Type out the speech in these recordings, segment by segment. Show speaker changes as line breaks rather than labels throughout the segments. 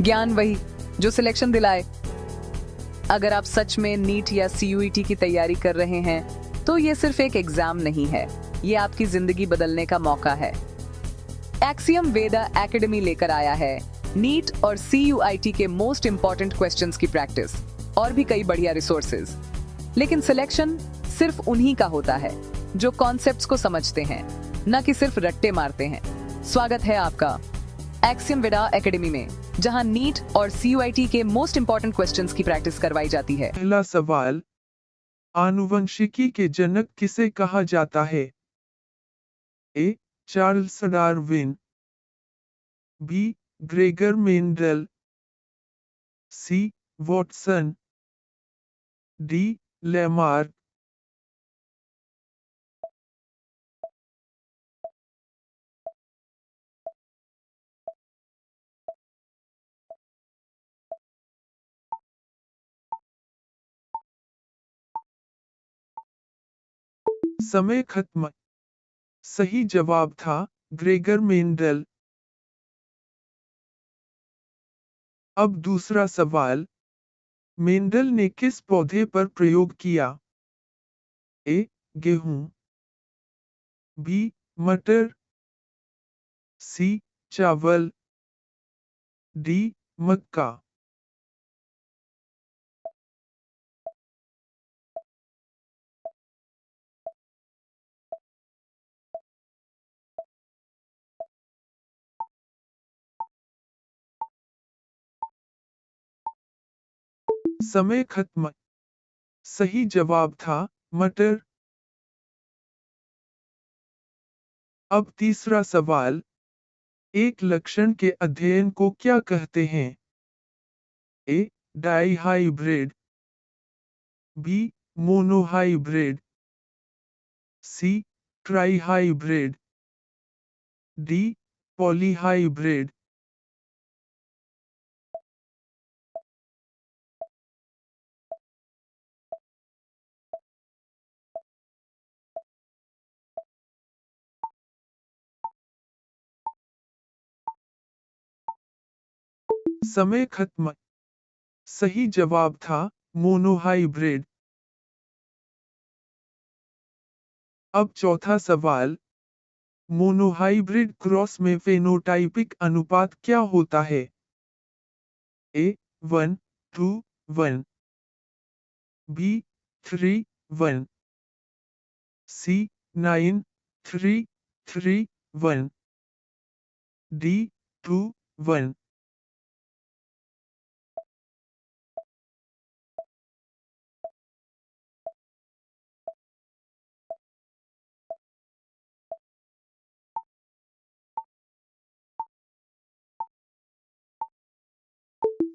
ज्ञान वही जो सिलेक्शन दिलाए। अगर आप सच में नीट या सीयूईटी की तैयारी कर रहे हैं तो ये सिर्फ एक एग्जाम नहीं है, ये आपकी जिंदगी बदलने का मौका है। एक्सियम वेदा एकेडमी लेकर आया है नीट और सीयूईटी के मोस्ट इंपॉर्टेंट क्वेश्चंस की प्रैक्टिस और भी कई बढ़िया रिसोर्सेज। लेकिन सिलेक्शन सिर्फ उन्हीं का होता है जो कॉन्सेप्ट्स को समझते हैं, न कि सिर्फ रट्टे मारते हैं। स्वागत है आपका एक्सियम वेदा एकेडमी में, जहां नीट और सीयूईटी के मोस्ट इंपॉर्टेंट क्वेश्चंस की प्रैक्टिस करवाई जाती है।
पहला सवाल, आनुवंशिकी के जनक किसे कहा जाता है? A. Charles Darwin, B. Gregor Mendel, C. Watson, D. Lamarck. समय खत्म। सही जवाब था ग्रेगर मेंडल। अब दूसरा सवाल, मेंडल ने किस पौधे पर प्रयोग किया? ए. गेहूं, बी. मटर, सी. चावल, डी. मक्का। समय खत्म। सही जवाब था मटर। अब तीसरा सवाल, एक लक्षण के अध्ययन को क्या कहते हैं? A. Dihybrid, B. Monohybrid, C. Trihybrid, D. Polyhybrid. समय खत्म। सही जवाब था मोनोहाइब्रिड। अब चौथा सवाल, मोनोहाइब्रिड क्रॉस में फेनोटाइपिक अनुपात क्या होता है? ए. 1:1, बी. 3:1, सी. 9:3:1, डी. 2:1।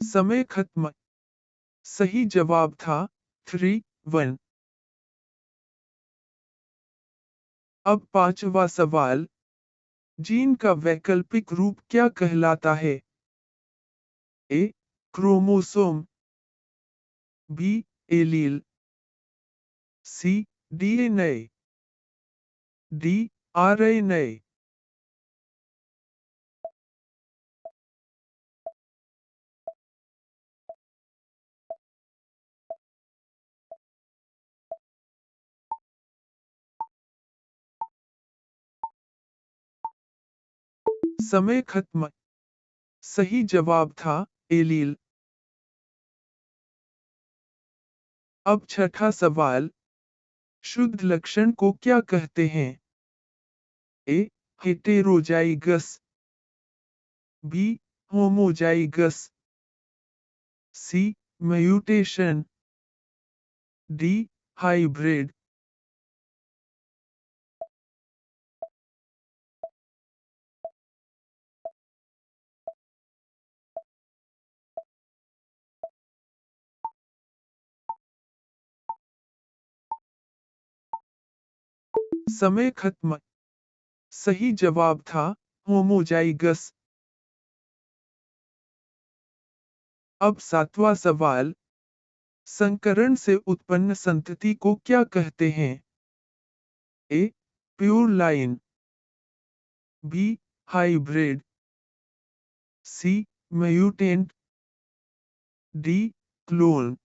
समय खत्म। सही जवाब था 3:1। अब पांचवा सवाल, जीन का वैकल्पिक रूप क्या कहलाता है? A. Chromosome, B. Allele, C. DNA, D. RNA. समय खत्म। सही जवाब था एलील। अब छठा सवाल, शुद्ध लक्षण को क्या कहते हैं? A. Heterozygous, B. Homozygous, C. Mutation, D. Hybrid. समय खत्म। सही जवाब था होमोजाइगस। अब सातवां सवाल, संकरण से उत्पन्न संतति को क्या कहते हैं? A. Pure line, B. Hybrid, C. Mutant, D clone.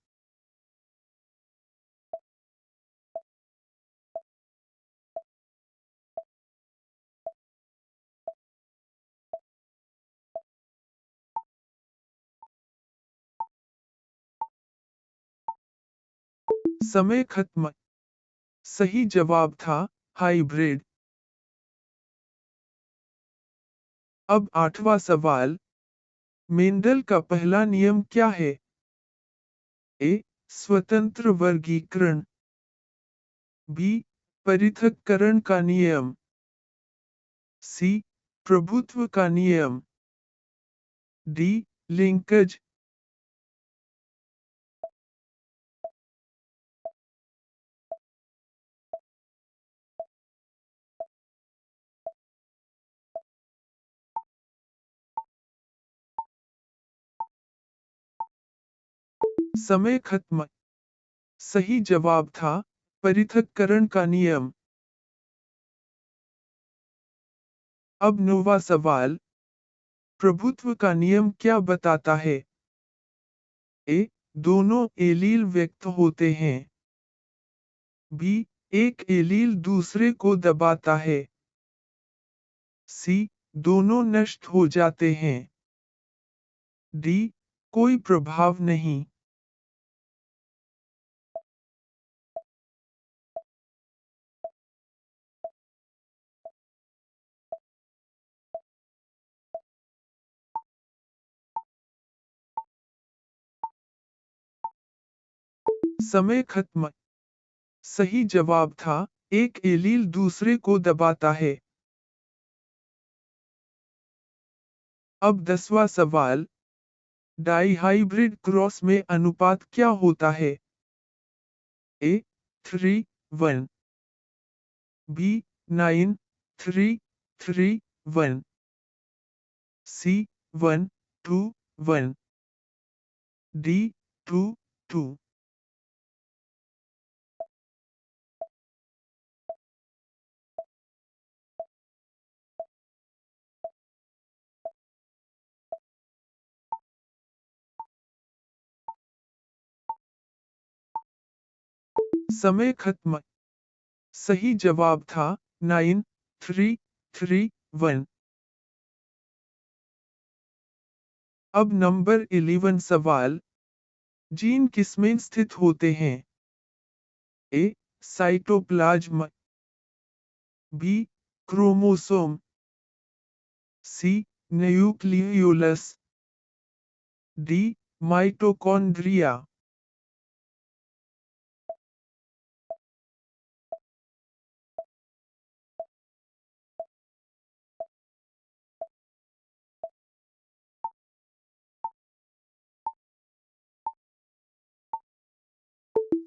समय खत्म। सही जवाब था हाइब्रिड। अब 8वां सवाल। मेंडल का पहला नियम क्या है? ए स्वतंत्र वर्गीकरण। बी पृथक्करण का नियम। सी प्रभुत्व का नियम। डी लिंकज। समय खत्म। सही जवाब था पृथक्करण का नियम। अब 9वां सवाल। प्रभुत्व का नियम क्या बताता है? ए दोनों एलील व्यक्त होते हैं। बी एक एलील दूसरे को दबाता है। सी दोनों नष्ट हो जाते हैं। डी कोई प्रभाव नहीं। समय खत्म। सही जवाब था एक एलील दूसरे को दबाता है। अब 10वां सवाल। डाइहाइब्रिड क्रॉस में अनुपात क्या होता है? ए 3:1। बी 9:3:3:1। सी 1:1। डी 2:2। समय खत्म। सही जवाब था 9:3:3:1। अब नंबर 11 सवाल। जीन किसमें स्थित होते हैं? A cytoplasm. B chromosome. C nucleolus. D mitochondria.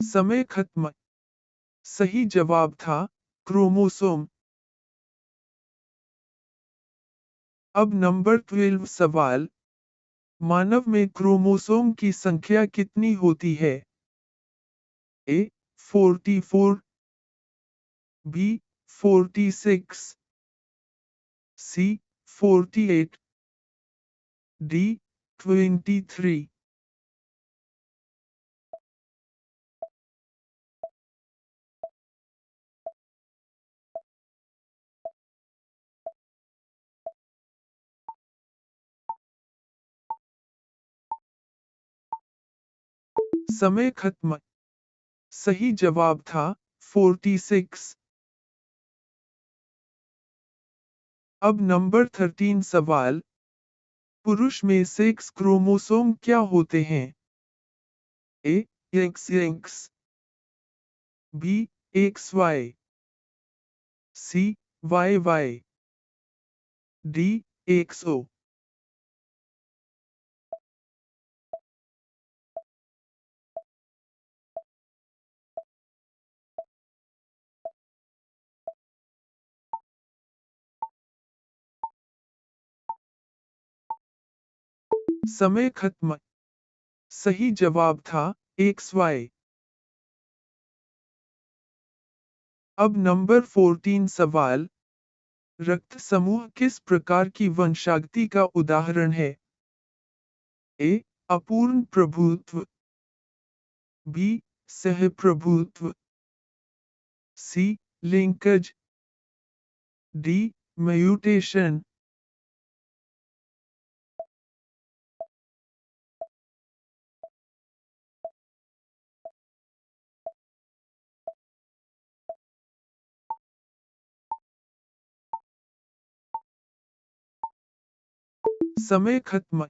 समय खत्म। सही जवाब था क्रोमोसोम। अब नंबर 12 सवाल। मानव में क्रोमोसोम की संख्या कितनी होती है? ए 44। बी 46। सी 48। डी 23। समय खत्म। सही जवाब था 46। अब नंबर 13 सवाल। पुरुष में सेक्स क्रोमोसोम क्या होते हैं? A XX। B XY। C YY। D XO। समय खत्म। सही जवाब था XY। अब नंबर 14 सवाल। रक्त समूह किस प्रकार की वंशागति का उदाहरण है? ए अपूर्ण प्रभुत्व। बी सहप्रभुत्व। सी लिंकेज। D mutation. समय खत्म।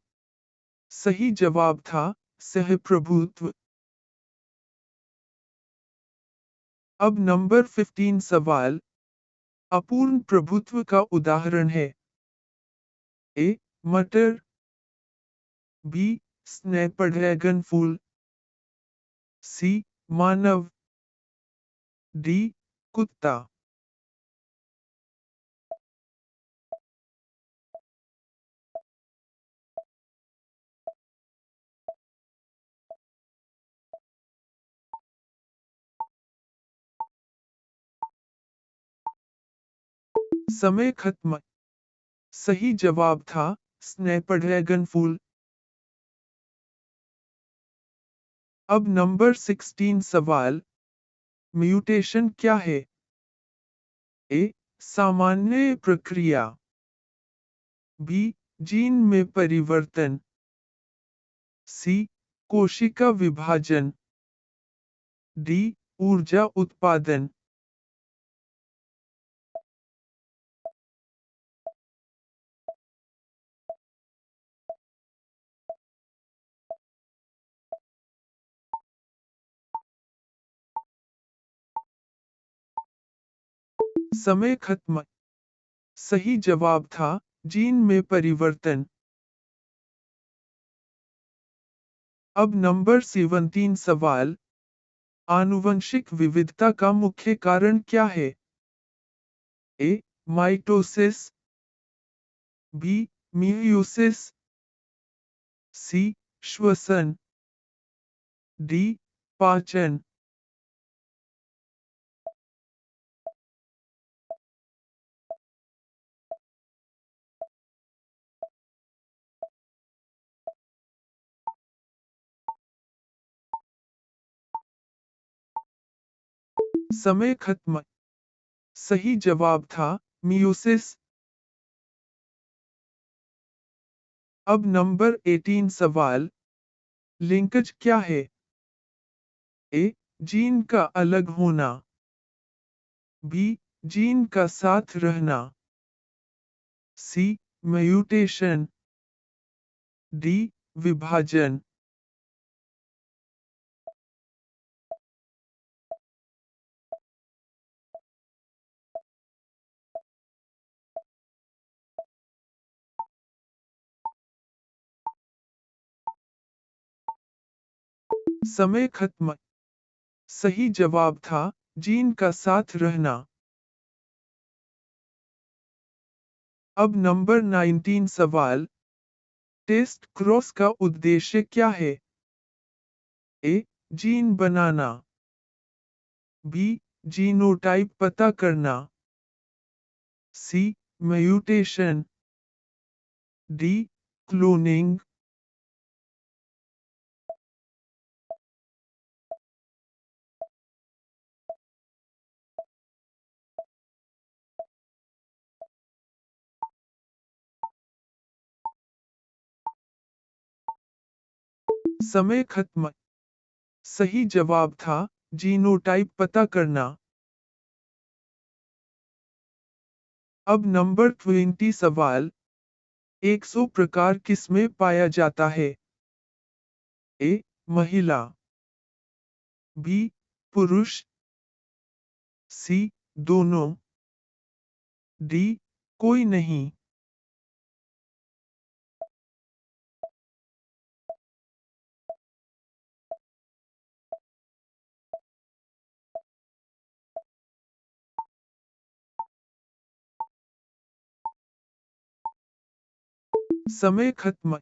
सही जवाब था सहप्रभुत्व। अब नंबर 15 सवाल अपूर्ण प्रभुत्व का उदाहरण है। ए मटर। बी स्नैपड्रैगन फूल। सी मानव। डी कुत्ता। समय खत्म। सही जवाब था स्नैपड्रैगन फूल। अब नंबर 16 सवाल म्यूटेशन क्या है? ए सामान्य प्रक्रिया। बी जीन में परिवर्तन। सी कोशिका विभाजन। डी ऊर्जा उत्पादन। समय खत्म। सही जवाब था जीन में परिवर्तन। अब नंबर 17 सवाल आनुवंशिक विविधता का मुख्य कारण क्या है? A mitosis. B meiosis. C श्वसन। डी पाचन। समय खत्म। सही जवाब था मियोसिस। अब नंबर 18 सवाल लिंकेज क्या है? ए जीन का अलग होना। बी जीन का साथ रहना। सी म्यूटेशन। डी विभाजन। समय खत्म। सही जवाब था जीन का साथ रहना। अब नंबर 19 सवाल टेस्ट क्रॉस का उद्देश्य क्या है? ए जीन बनाना। बी जीनोटाइप पता करना। सी म्यूटेशन। D cloning. समय खत्म। सही जवाब था जीनोटाइप पता करना। अब नंबर 20 सवाल 100 प्रकार किसमें पाया जाता है? ए महिला। बी पुरुष। सी दोनों। डी कोई नहीं। समय खत्म।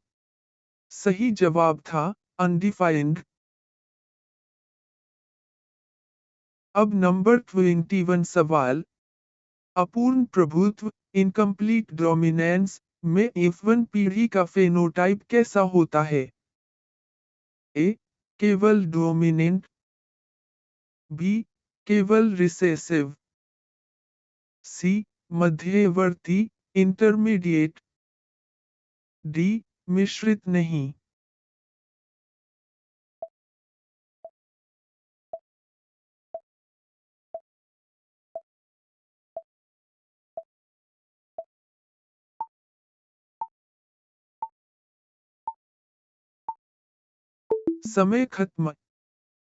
सही जवाब था अनडिफाइंड। अब नंबर 21 सवाल अपूर्ण प्रभुत्व इनकम्प्लीट डोमिनेंस में F1 पीढ़ी का फेनोटाइप कैसा होता है? ए केवल डोमिनेंट, बी केवल रिसेसिव, सी मध्यवर्ती इंटरमीडिएट, डी मिश्रित नहीं। समय खत्म।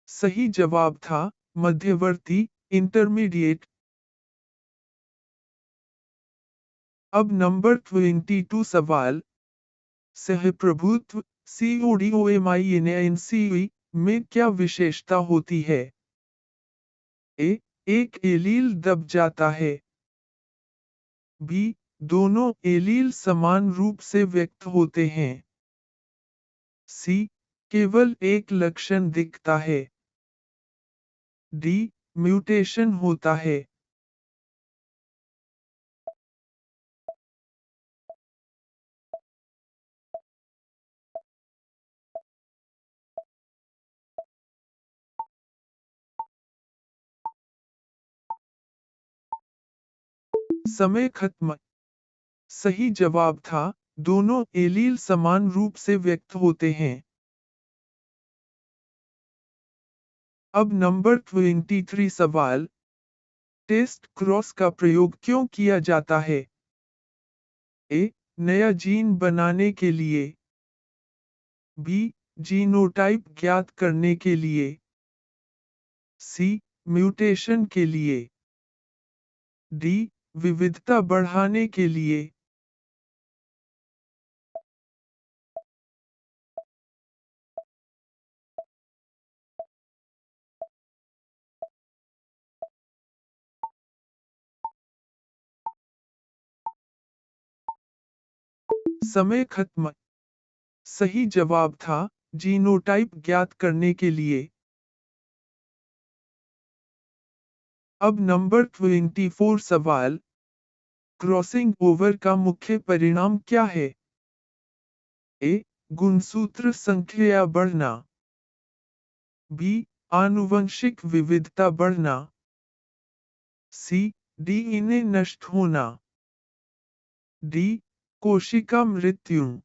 सही जवाब था मध्यवर्ती इंटरमीडिएट। अब नंबर 22 सवाल। सहप्रभुत्व CODOMINANCE में क्या विशेषता होती है? ए एक एलील दब जाता है। बी दोनों एलील समान रूप से व्यक्त होते हैं। सी केवल एक लक्षण दिखता है। डी म्यूटेशन होता है। समय खत्म। सही जवाब था दोनों एलील समान रूप से व्यक्त होते हैं। अब नंबर 23 सवाल। टेस्ट क्रॉस का प्रयोग क्यों किया जाता है? ए नया जीन बनाने के लिए। बी जीनोटाइप ज्ञात करने के लिए। सी म्यूटेशन के लिए। डी विविधता बढ़ाने के लिए। समय खत्म। सही जवाब था जीनोटाइप ज्ञात करने के लिए। अब नंबर 24 सवाल। क्रॉसिंग ओवर का मुख्य परिणाम क्या है? ए गुणसूत्र संख्या बढ़ना। बी आनुवंशिक विविधता बढ़ना। सी डीएनए नष्ट होना। डी कोशिका मृत्यु।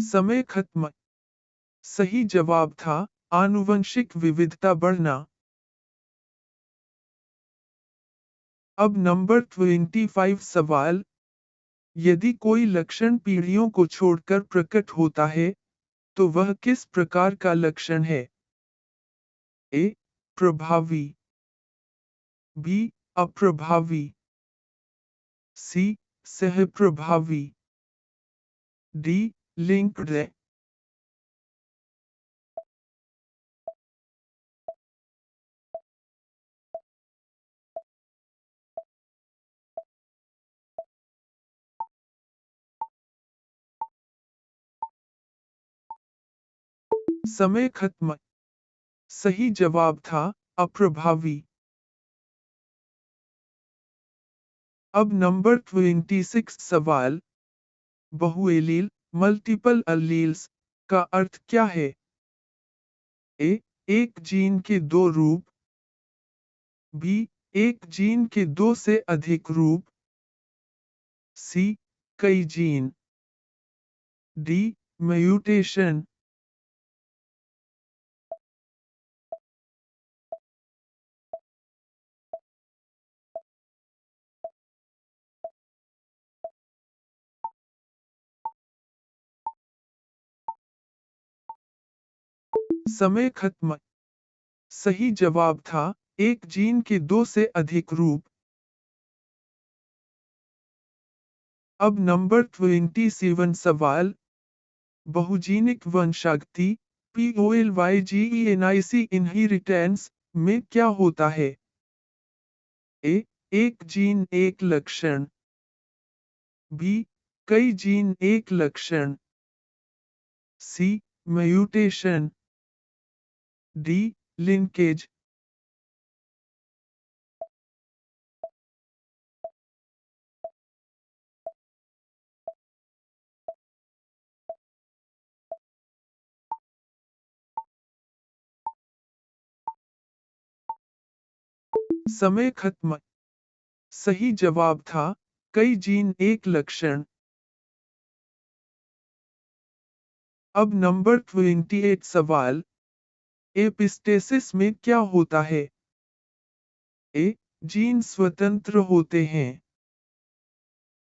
समय खत्म। सही जवाब था आनुवंशिक विविधता बढ़ना। अब नंबर 25 सवाल। यदि कोई लक्षण पीढ़ियों को छोड़कर प्रकट होता है, तो वह किस प्रकार का लक्षण है? ए प्रभावी। बी अप्रभावी। सी सहप्रभावी। D linked. समय खत्म। सही जवाब था अप्रभावी। अब नंबर 26 सवाल। बहुएलील मल्टीपल अल्लील्स का अर्थ क्या है? ए एक जीन के दो रूप। बी एक जीन के दो से अधिक रूप। सी कई जीन। D mutation. समय खत्म। सही जवाब था एक जीन के दो से अधिक रूप। अब नंबर 27 सवाल। बहुजीनिक वंशागति POLYGENIC इनहेरिटेंस में क्या होता है? ए एक जीन एक लक्षण। बी कई जीन एक लक्षण। सी म्यूटेशन, डी लिंकेज। समय खत्म। सही जवाब था कई जीन एक लक्षण। अब नंबर 28 सवाल। एपिस्टेसिस में क्या होता है? ए जीन स्वतंत्र होते हैं।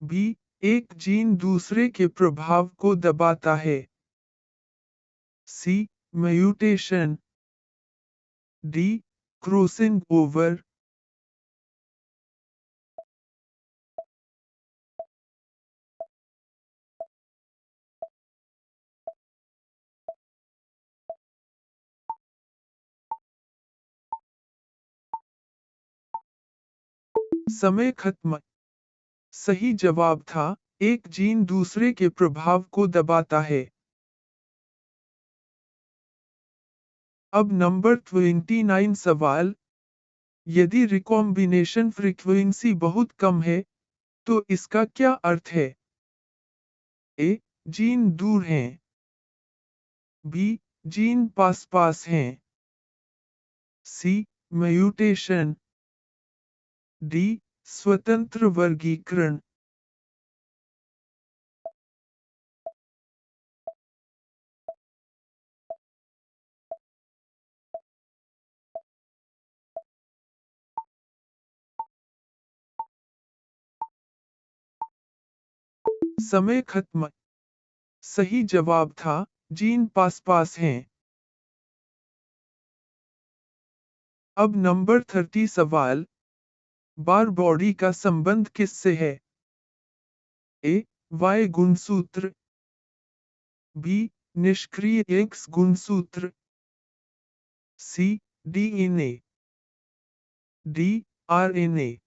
बी एक जीन दूसरे के प्रभाव को दबाता है। सी म्यूटेशन। D crossing over. समय खत्म। सही जवाब था एक जीन दूसरे के प्रभाव को दबाता है। अब नंबर 29 सवाल। यदि रिकॉम्बिनेशन फ्रीक्वेंसी बहुत कम है तो इसका क्या अर्थ है? ए जीन दूर हैं। बी जीन पास पास हैं। सी म्यूटेशन। डी स्वतंत्र वर्गीकरण। समय खत्म। सही जवाब था जीन पास पास हैं। अब नंबर 30 सवाल। बार बॉडी का संबंध किससे है? ए वाई गुणसूत्र। बी निष्क्रिय एक्स गुणसूत्र। सी डीएनए। D RNA.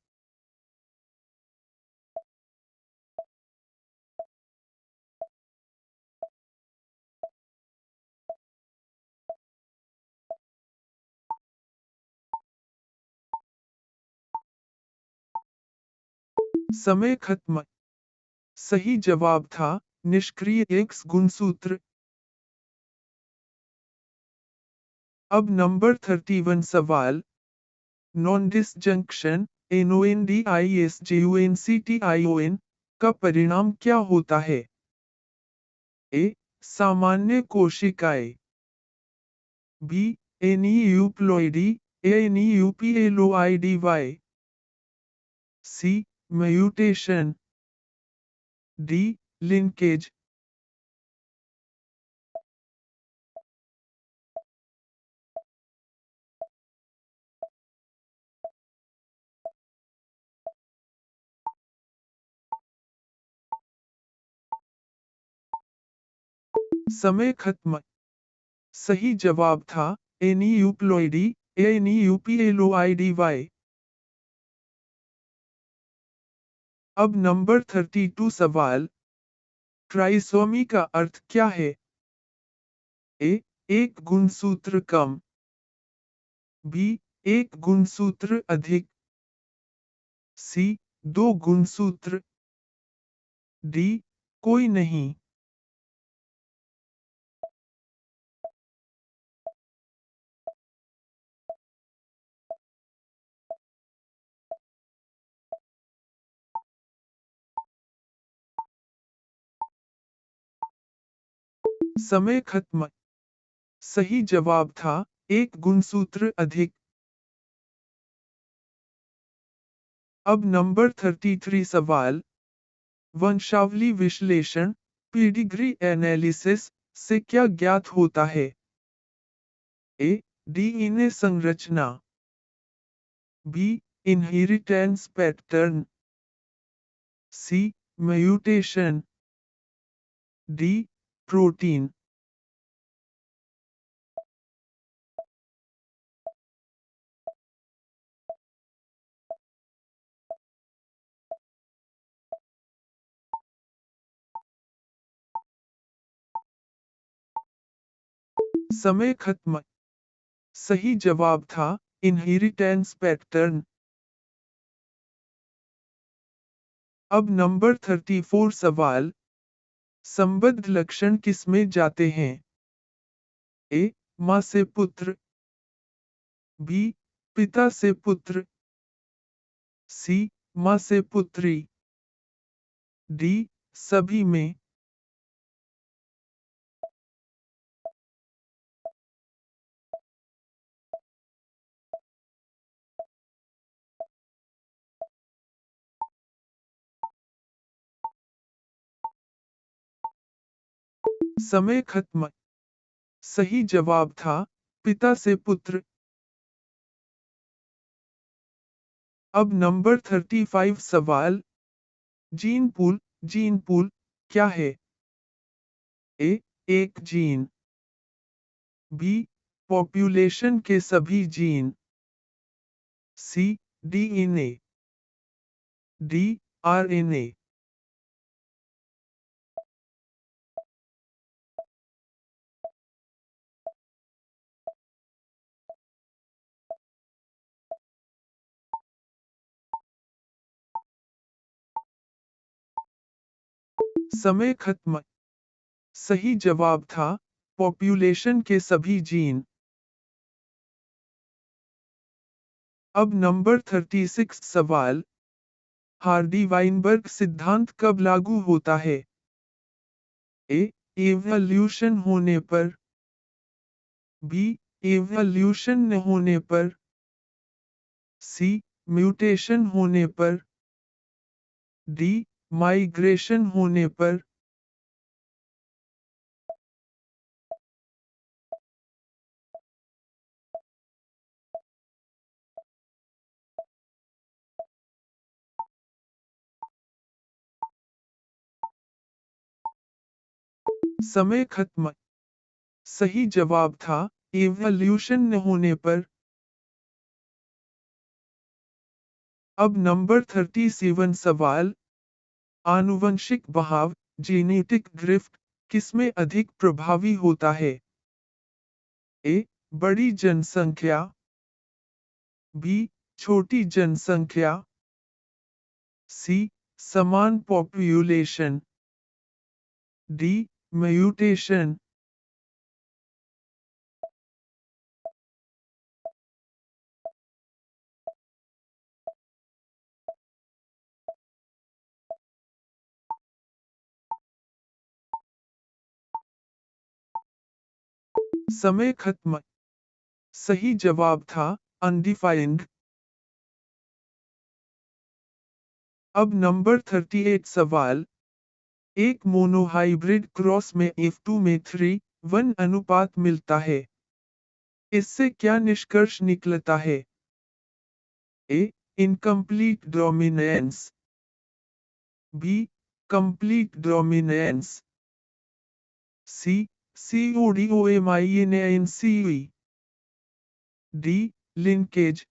समय खत्म। सही जवाब था निष्क्रिय एक्स गुणसूत्र। अब नंबर 31 सवाल। नॉन डिसजंक्शन NONDISJUNCTION का परिणाम क्या होता है? ए सामान्य कोशिकाएं। B aneuploidy ANEUPLOIDY। C mutation. D linkage. समय खत्म। सही जवाब था एनीयूप्लॉइडी ANEUPLOIDY। अब नंबर 32 सवाल। ट्राइसोमी का अर्थ क्या है? ए एक गुणसूत्र कम। बी एक गुणसूत्र अधिक। सी दो गुणसूत्र। डी कोई नहीं। समय खत्म। सही जवाब था एक गुणसूत्र अधिक। अब नंबर 33 सवाल। वंशावली विश्लेषण पीडिग्री एनालिसिस से क्या ज्ञात होता है? ए डीएनए संरचना। B inheritance pattern. C mutation. D protein. समय खत्म। सही जवाब था इनहेरिटेंस पैटर्न। अब नंबर 34 सवाल। संबद्ध लक्षण किसमें जाते हैं? ए. माँ से पुत्र। बी. पिता से पुत्र। सी. माँ से पुत्री। डी. सभी में। समय खत्म। सही जवाब था पिता से पुत्र। अब नंबर 35 सवाल। जीन पूल क्या है? ए. एक जीन। बी. पॉपुलेशन के सभी जीन। सी. डीएनए। डी. आरएनए। समय खत्म। सही जवाब था पॉपुलेशन के सभी जीन। अब नंबर 36 सवाल। हार्डी वाइनबर्ग सिद्धांत कब लागू होता है? ए. एवोल्यूशन होने पर। बी. एवोल्यूशन न होने पर। सी. म्यूटेशन होने पर। डी. माइग्रेशन होने पर। समय खत्म। सही जवाब था एवोल्यूशन न होने पर। अब नंबर 37 सवाल। आनुवंशिक बहाव जेनेटिक ड्रिफ्ट किसमें अधिक प्रभावी होता है? ए. बड़ी जनसंख्या। बी. छोटी जनसंख्या। सी. समान पॉपुलेशन। डी. म्यूटेशन। समय खत्म। सही जवाब था अनडिफाइंड। अब नंबर 38 सवाल। एक मोनोहाइब्रिड क्रॉस में F2 में 3:1 अनुपात मिलता है। इससे क्या निष्कर्ष निकलता है? A. Incomplete dominance. B. Complete dominance. C. CODOMINANCE। D. Linkage.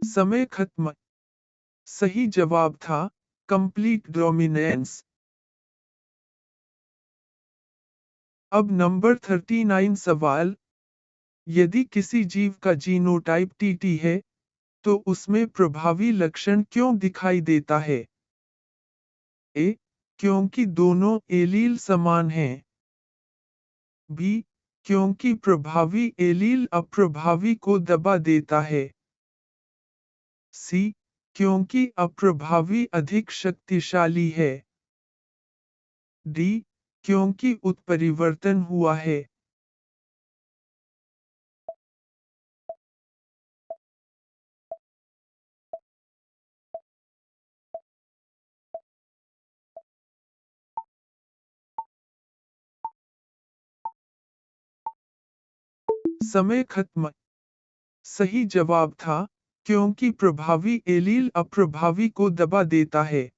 समय खत्म। सही जवाब था कंप्लीट डोमिनेंस। अब नंबर 39 सवाल। यदि किसी जीव का जीनोटाइप टीटी है, तो उसमें प्रभावी लक्षण क्यों दिखाई देता है? ए. क्योंकि दोनों एलील समान हैं। बी. क्योंकि प्रभावी एलील अप्रभावी को दबा देता है। सी. क्योंकि अप्रभावी अधिक शक्तिशाली है। डी. क्योंकि उत्परिवर्तन हुआ है। समय खत्म। सही जवाब था क्योंकि प्रभावी एलील अप्रभावी को दबा देता है।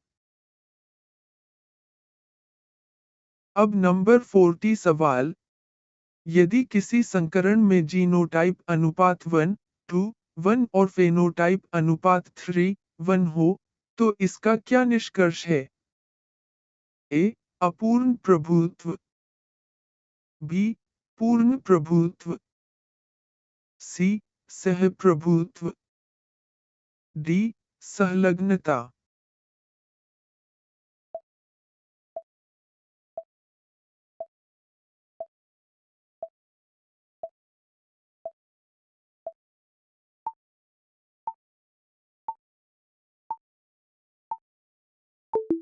अब नंबर 40 सवाल। यदि किसी संकरण में जीनोटाइप अनुपात 1:1 और फेनोटाइप अनुपात 3:1 हो, तो इसका क्या निष्कर्ष है? ए. अपूर्ण प्रभुत्व। बी. पूर्ण प्रभुत्व। सी. सहप्रभुत्व। डी. संलग्नता।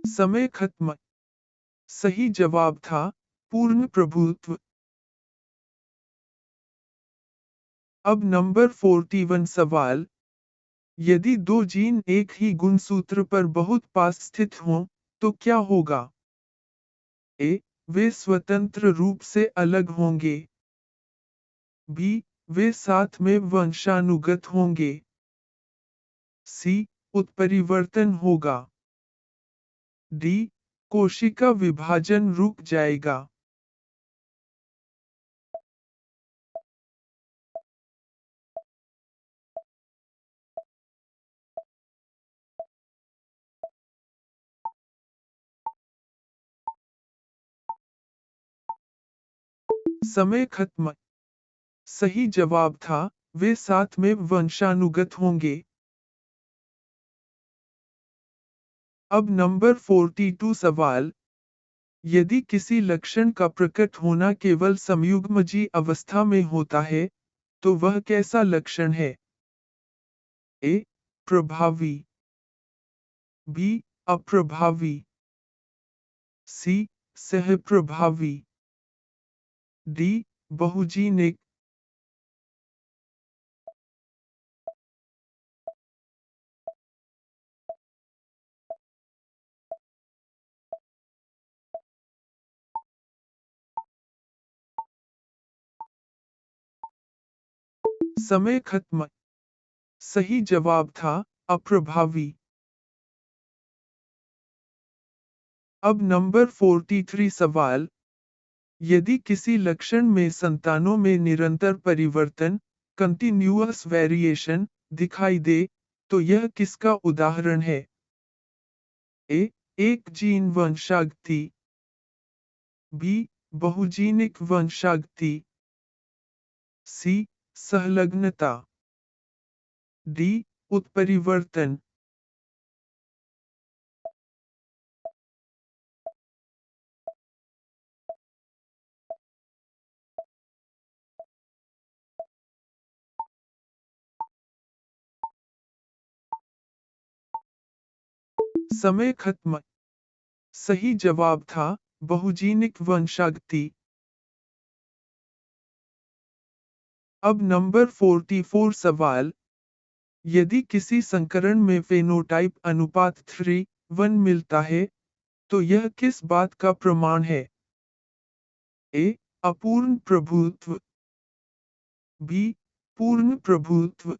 समय खत्म। सही जवाब था पूर्ण प्रभुत्व। अब नंबर 41 सवाल। यदि दो जीन एक ही गुणसूत्र पर बहुत पास स्थित हों, तो क्या होगा? ए. वे स्वतंत्र रूप से अलग होंगे। बी. वे साथ में वंशानुगत होंगे। सी. उत्परिवर्तन होगा। डी. कोशिका विभाजन रुक जाएगा। समय खत्म। सही जवाब था वे साथ में वंशानुगत होंगे। अब नंबर 42 सवाल। यदि किसी लक्षण का प्रकट होना केवल समयुग्मजी अवस्था में होता है, तो वह कैसा लक्षण है? ए. प्रभावी। बी. अप्रभावी। सी. सहप्रभावी। डी. बहुजीनिक। समय खत्म। सही जवाब था अप्रभावी। अब नंबर 43 सवाल। यदि किसी लक्षण में संतानों में निरंतर परिवर्तन कंटिन्यूअस वेरिएशन दिखाई दे, तो यह किसका उदाहरण है? ए. एक जीन वंशागति। बी. बहुजीनिक वंशागति। सी. संलग्नता। डी. उत्परिवर्तन। समय खत्म। सही जवाब था बहुजीनिक वंशागति। अब नंबर 44 सवाल। यदि किसी संकरण में फेनोटाइप अनुपात 3:1 मिलता है, तो यह किस बात का प्रमाण है? ए. अपूर्ण प्रभुत्व। बी. पूर्ण प्रभुत्व।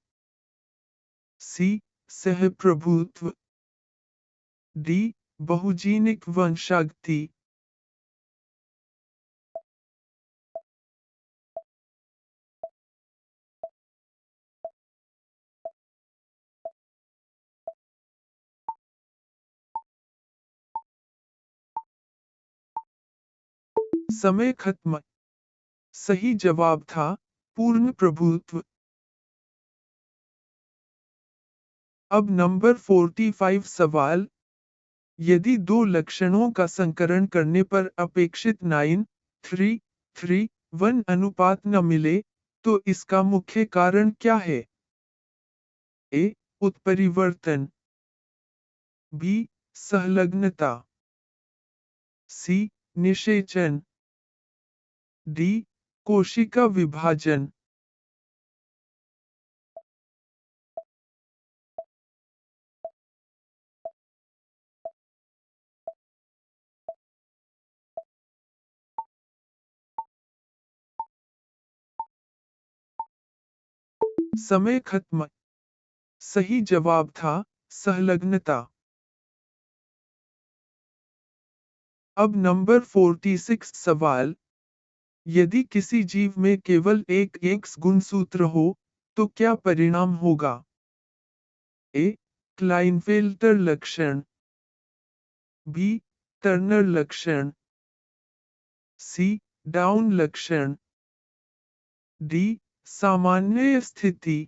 सी. सहप्रभुत्व। डी. बहुजीनिक वंशागति। समय खत्म। सही जवाब था पूर्ण प्रभुत्व। अब नंबर 45 सवाल। यदि दो लक्षणों का संकरण करने पर अपेक्षित 9:3:1 अनुपात न मिले, तो इसका मुख्य कारण क्या है? ए. उत्परिवर्तन। बी. संलग्नता। सी. निषेचन। डी. कोशिका विभाजन। समय खत्म। सही जवाब था संलग्नता। अब नंबर 46 सवाल। यदि किसी जीव में केवल एक एक्स गुणसूत्र हो, तो क्या परिणाम होगा? ए. क्लाइनफेल्टर लक्षण। बी. टर्नर लक्षण। सी. डाउन लक्षण। डी. सामान्य स्थिति।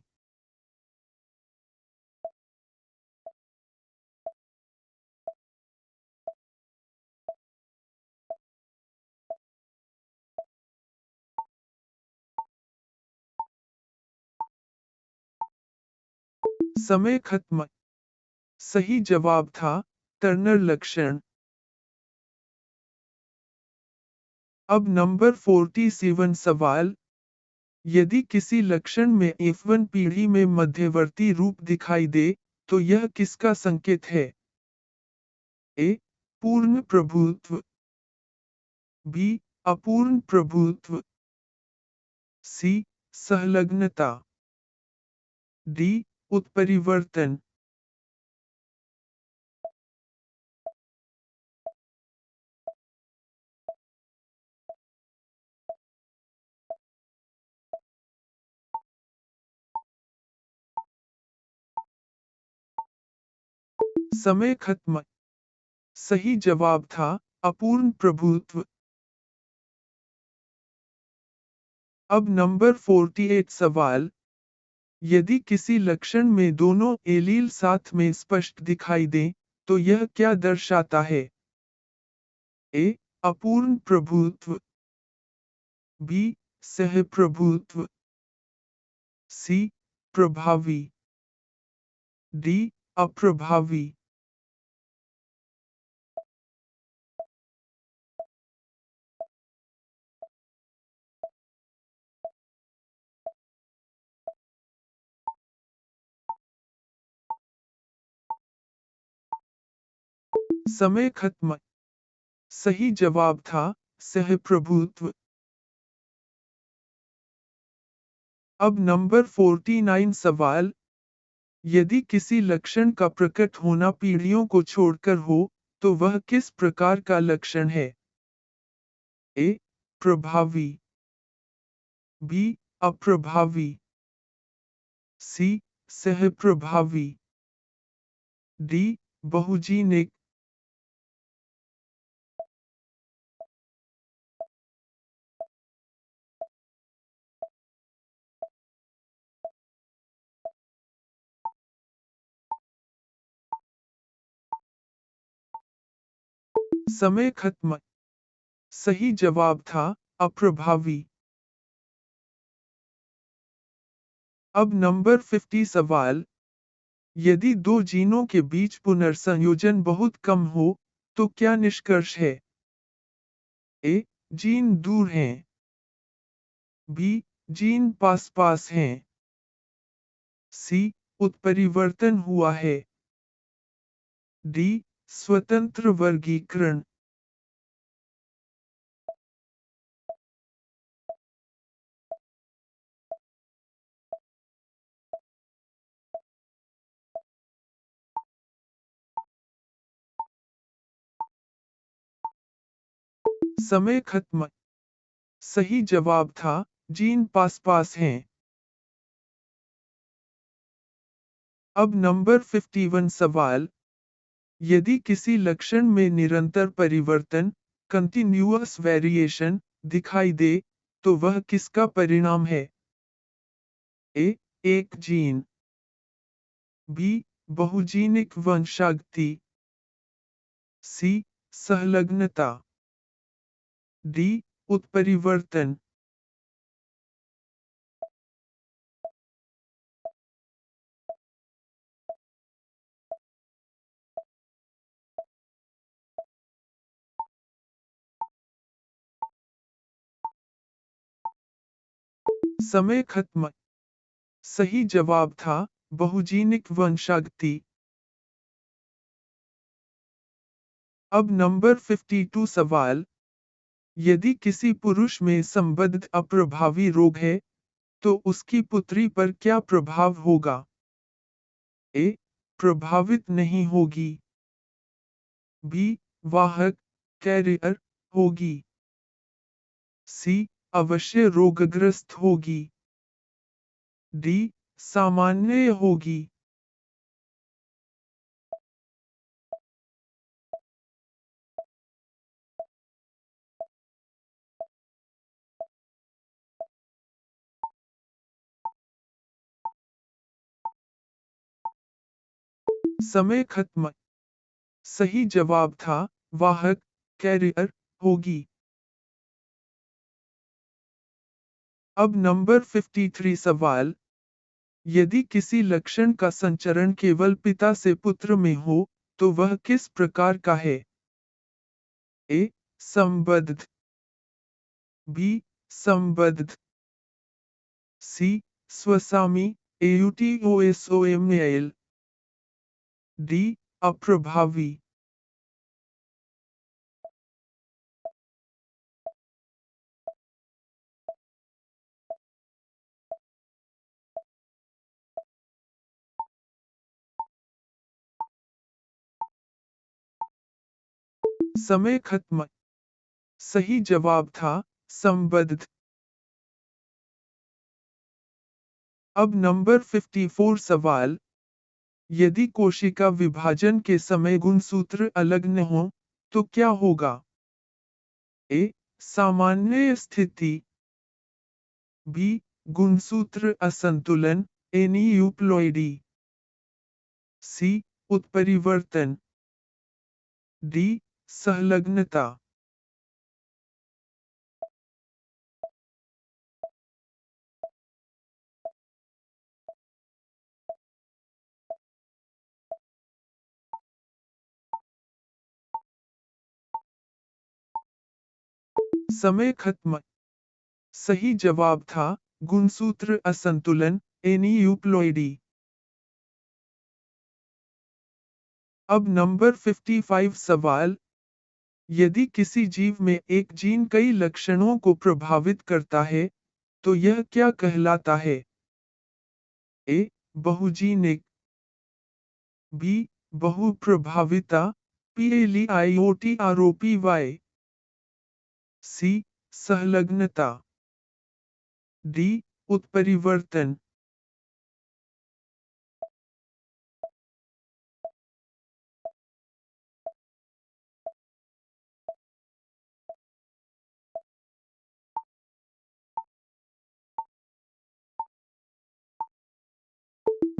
समय खत्म। सही जवाब था टर्नर लक्षण। अब नंबर 47 सवाल। यदि किसी लक्षण में F1 पीढ़ी में मध्यवर्ती रूप दिखाई दे, तो यह किसका संकेत है? ए. पूर्ण प्रभुत्व। बी. अपूर्ण प्रभुत्व। सी. संलग्नता। डी. उत्परिवर्तन। समय खत्म। सही जवाब था अपूर्ण प्रभुत्व। अब नंबर 48 सवाल। यदि किसी लक्षण में दोनों एलील साथ में स्पष्ट दिखाई दें, तो यह क्या दर्शाता है? ए. अपूर्ण प्रभुत्व। बी. सहप्रभुत्व। सी. प्रभावी। डी. अप्रभावी। समय खत्म। सही जवाब था सहप्रभुत्व। अब नंबर 49 सवाल। यदि किसी लक्षण का प्रकट होना पीढ़ियों को छोड़कर हो, तो वह किस प्रकार का लक्षण है? ए. प्रभावी। बी. अप्रभावी। सी. सहप्रभावी। डी. बहुजीनिक। समय खत्म। सही जवाब था अप्रभावी। अब नंबर 50 सवाल। यदि दो जीनों के बीच पुनर्संयोजन बहुत कम हो, तो क्या निष्कर्ष है? ए. जीन दूर हैं। बी. जीन पास पास हैं। सी. उत्परिवर्तन हुआ है। डी. स्वतंत्र वर्गीकरण। समय खत्म। सही जवाब था जीन पास पास हैं। अब नंबर 51 सवाल। यदि किसी लक्षण में निरंतर परिवर्तन कंटिन्यूअस वेरिएशन दिखाई दे, तो वह किसका परिणाम है? ए. एक जीन। बी. बहुजीनिक वंशागति। सी. संलग्नता। डी. उत्परिवर्तन। समय खत्म। सही जवाब था बहुजीनिक वंशागति। अब नंबर 52 सवाल। यदि किसी पुरुष में संबद्ध अप्रभावी रोग है, तो उसकी पुत्री पर क्या प्रभाव होगा? ए. प्रभावित नहीं होगी। बी. वाहक कैरियर होगी। सी. अवश्य रोगग्रस्त होगी। डी सामान्य होगी। समय खत्म। सही जवाब था वाहक कैरियर होगी। अब नंबर 53 सवाल। यदि किसी लक्षण का संचरण केवल पिता से पुत्र में हो, तो वह किस प्रकार का है? ए. संबद्ध। बी. संबद्ध। सी. स्वसामी AUTOSOMAL। डी. अप्रभावी। समय खत्म। सही जवाब था संबद्ध। अब नंबर 54 सवाल। यदि कोशिका विभाजन के समय गुणसूत्र अलग न हो, तो क्या होगा? ए. सामान्य स्थिति। बी. गुणसूत्र असंतुलन एनियूप्लॉइडी। सी. उत्परिवर्तन। डी. संलग्नता। समय खत्म। सही जवाब था गुणसूत्र असंतुलन एनियूप्लॉइडी। अब नंबर 55 सवाल। यदि किसी जीव में एक जीन कई लक्षणों को प्रभावित करता है, तो यह क्या कहलाता है? ए. बहुजीनिक। बी. बहुप्रभाविता PLEIOTROPY। सी. संलग्नता। डी. उत्परिवर्तन।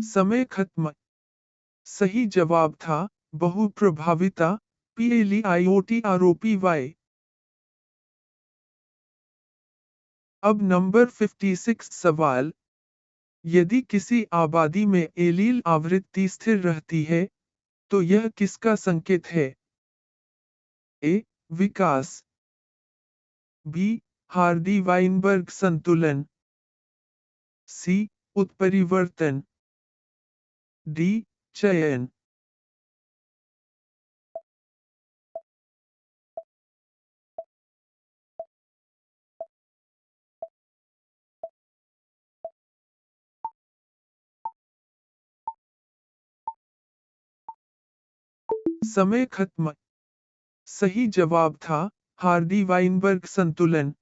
समय खत्म। सही जवाब था बहुप्रभाविता PLEIOTROPY। अब नंबर 56 सवाल। यदि किसी आबादी में एलील आवृत्ति स्थिर रहती है, तो यह किसका संकेत है? ए. विकास। बी. हार्डी वाइनबर्ग संतुलन। सी. उत्परिवर्तन। डी. चयन। समय खत्म। सही जवाब था हार्डी वाइनबर्ग संतुलन।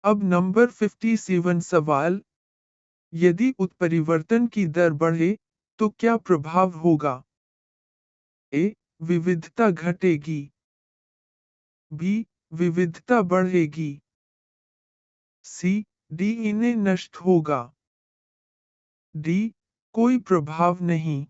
अब नंबर 57 सवाल। यदि उत्परिवर्तन की दर बढ़े, तो क्या प्रभाव होगा? ए. विविधता घटेगी। बी. विविधता बढ़ेगी। सी. डीएनए नष्ट होगा। डी. कोई प्रभाव नहीं।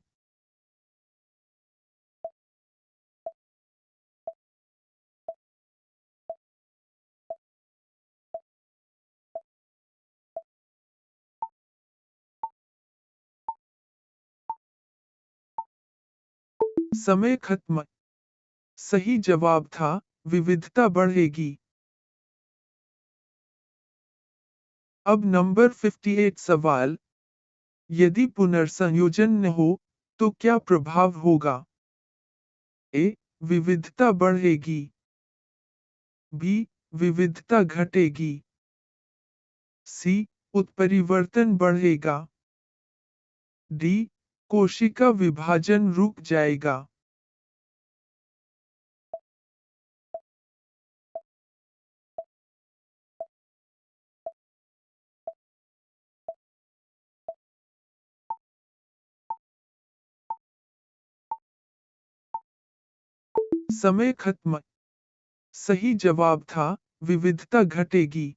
समय खत्म। सही जवाब था विविधता बढ़ेगी। अब नंबर 58 सवाल। यदि पुनर्संयोजन न हो, तो क्या प्रभाव होगा? ए. विविधता बढ़ेगी। बी. विविधता घटेगी। सी. उत्परिवर्तन बढ़ेगा। डी. कोशिका विभाजन रुक जाएगा। समय खत्म। सही जवाब था, विविधता घटेगी।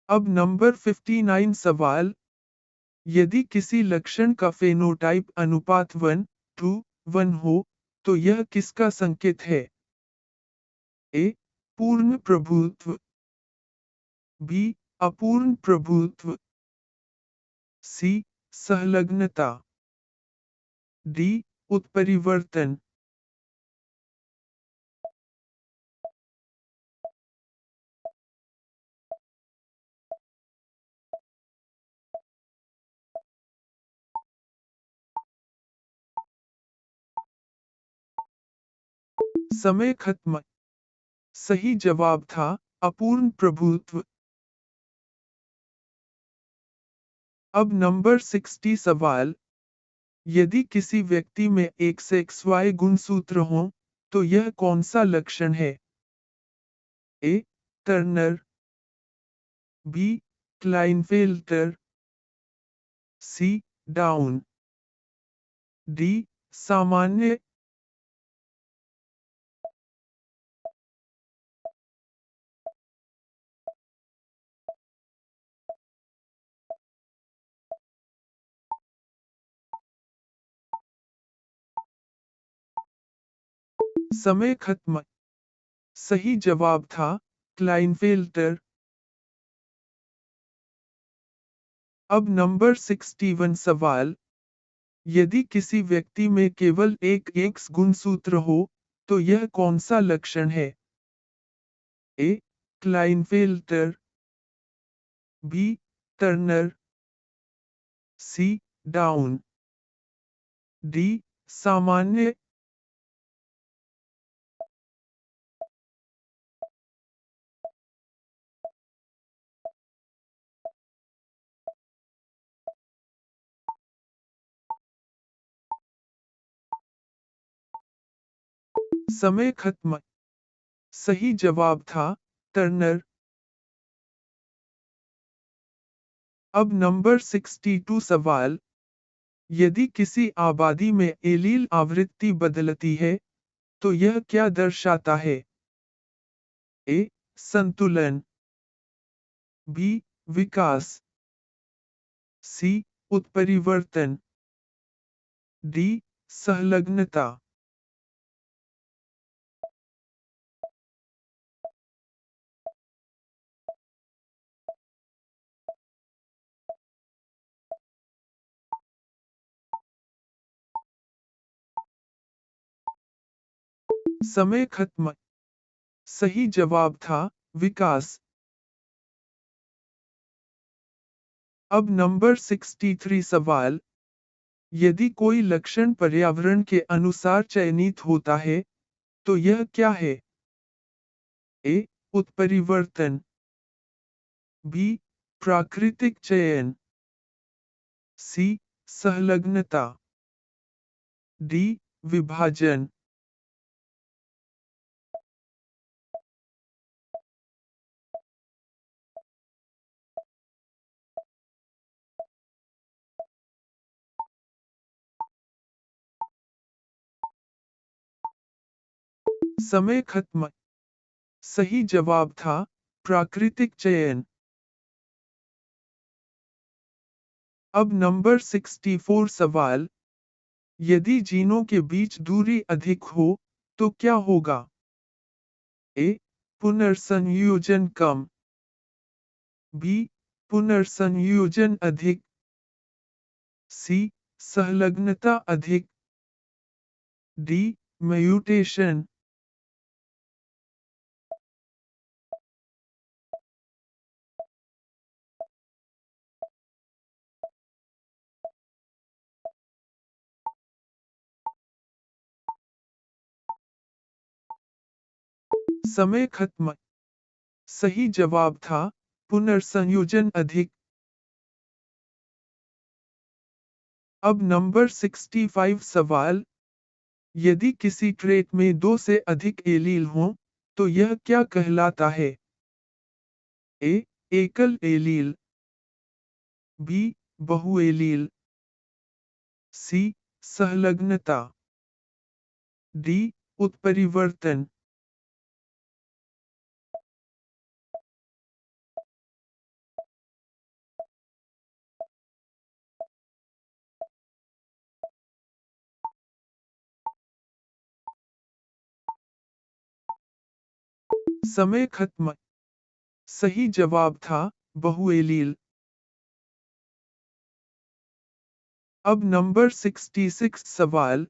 अब नंबर 59 सवाल। यदि किसी लक्षण का फेनोटाइप अनुपात 1:1 हो, तो यह किसका संकेत है? ए. पूर्ण प्रभुत्व। बी. अपूर्ण प्रभुत्व। सी. सहलग्नता। डी. उत्परिवर्तन। समय खत्म। सही जवाब था, अपूर्ण प्रभुत्व। अब नंबर 60 सवाल। यदि किसी व्यक्ति में XXY गुणसूत्र हो, तो यह कौन सा लक्षण है? ए. टर्नर। बी. क्लाइनफेल्टर। सी. डाउन। डी. सामान्य। समय खत्म। सही जवाब था, क्लाइनफेल्टर। अब नंबर 61 सवाल। यदि किसी व्यक्ति में केवल एक X गुणसूत्र हो, तो यह कौन सा लक्षण है? ए. क्लाइनफेल्टर। बी. टर्नर। सी. डाउन। डी. सामान्य। समय खत्म। सही जवाब था, टर्नर। अब नंबर 62 सवाल। यदि किसी आबादी में एलील आवृत्ति बदलती है, तो यह क्या दर्शाता है? ए. संतुलन। बी. विकास। सी. उत्परिवर्तन। डी. सहलग्नता। समय खत्म। सही जवाब था, विकास। अब नंबर 63 सवाल। यदि कोई लक्षण पर्यावरण के अनुसार चयनित होता है, तो यह क्या है? ए. उत्परिवर्तन। बी. प्राकृतिक चयन। सी. सहलग्नता। डी. विभाजन। समय खत्म। सही जवाब था, प्राकृतिक चयन। अब नंबर 64 सवाल। यदि जीनों के बीच दूरी अधिक हो, तो क्या होगा? ए. पुनर्संयोजन कम। बी. पुनर्संयोजन अधिक। सी. सहलग्नता अधिक। डी. म्यूटेशन। समय खत्म। सही जवाब था, पुनर्संयोजन अधिक। अब नंबर 65 सवाल। यदि किसी ट्रेट में दो से अधिक एलील हों, तो यह क्या कहलाता है? ए. एकल एलील। बी. बहुएलील। सी. सहलग्नता। डी उत्परिवर्तन। समय खत्म। सही जवाब था बहुएलील। अब नंबर 66 सवाल।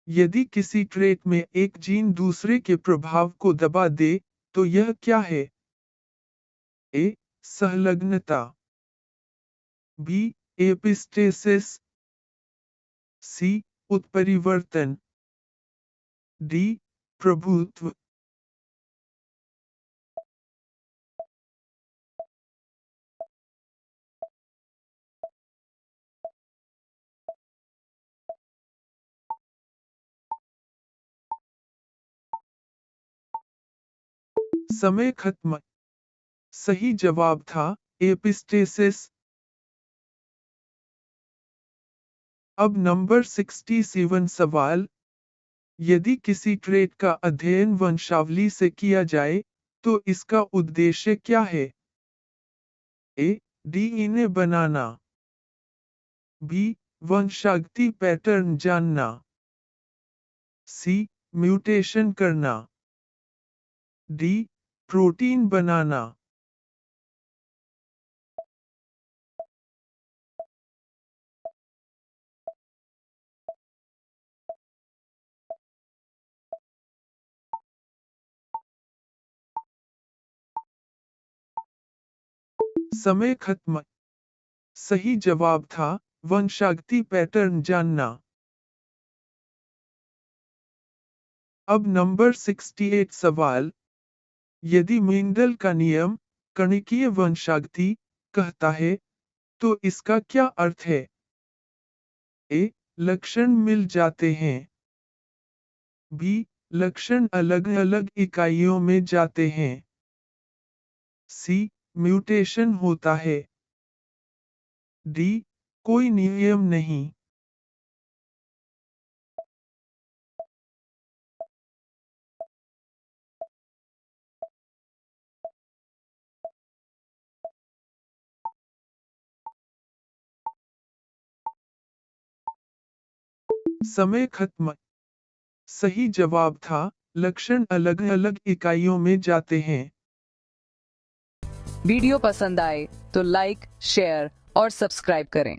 यदि किसी ट्रेट में एक जीन दूसरे के प्रभाव को दबा दे तो यह क्या है? ए संलग्नता, बी एपिस्टेसिस, सी उत्परिवर्तन, डी प्रभुत्व। समय खत्म। सही जवाब था एपिस्टेसिस। अब नंबर 67 सवाल। यदि किसी ट्रेट का अध्ययन वंशावली से किया जाए तो इसका उद्देश्य क्या है? A DNA banana, B वंशागति pattern जानना, सी म्यूटेशन करना, डी प्रोटीन बनाना। समय खत्म। सही जवाब था वंशागति पैटर्न जानना। अब नंबर 68 सवाल। यदि मेंडल का नियम कणिकीय वंशागति कहता है तो इसका क्या अर्थ है? ए लक्षण मिल जाते हैं, बी लक्षण अलग अलग इकाइयों में जाते हैं, सी म्यूटेशन होता है, डी कोई नियम नहीं। समय खत्म। सही जवाब था लक्षण अलग अलग इकाइयों में जाते हैं।
वीडियो पसंद आए तो लाइक, शेयर और सब्सक्राइब करें।